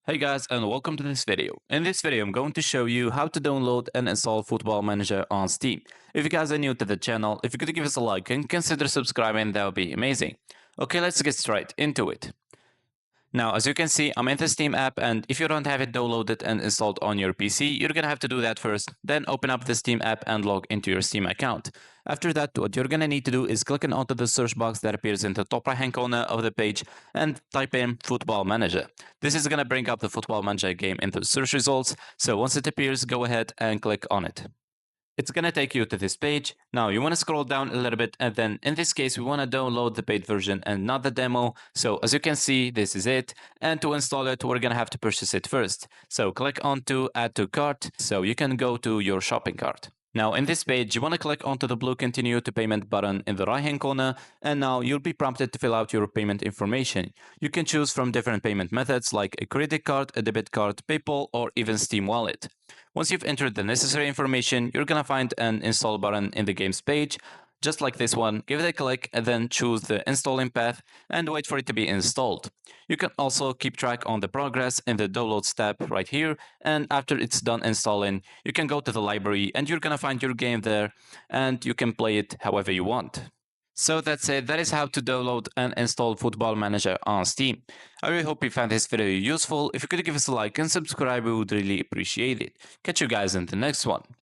Hey guys, and welcome to this video. In this video, I'm going to show you how to download and install Football Manager on Steam. If you guys are new to the channel, if you could give us a like and consider subscribing, that would be amazing. Okay, let's get straight into it. Now, as you can see, I'm in the Steam app, and if you don't have it downloaded and installed on your PC, you're gonna have to do that first, then open up the Steam app and log into your Steam account. After that, what you're gonna need to do is click onto the search box that appears in the top right hand corner of the page and type in Football Manager. This is gonna bring up the Football Manager game into search results, so once it appears, go ahead and click on it. It's going to take you to this page. Now you want to scroll down a little bit, and then in this case we want to download the paid version and not the demo. So as you can see, this is it, and to install it we're going to have to purchase it first. So click on to add to cart, so you can go to your shopping cart. Now in this page, you want to click onto the blue continue to payment button in the right hand corner, and now you'll be prompted to fill out your payment information. You can choose from different payment methods like a credit card, a debit card, PayPal, or even Steam Wallet. Once you've entered the necessary information, you're gonna find an install button in the game's page. Just like this one, give it a click and then choose the installing path and wait for it to be installed. You can also keep track on the progress in the downloads tab right here, and after it's done installing, you can go to the library and you're gonna find your game there and you can play it however you want. So that's it, that is how to download and install Football Manager on Steam. I really hope you found this video useful. If you could give us a like and subscribe, we would really appreciate it. Catch you guys in the next one.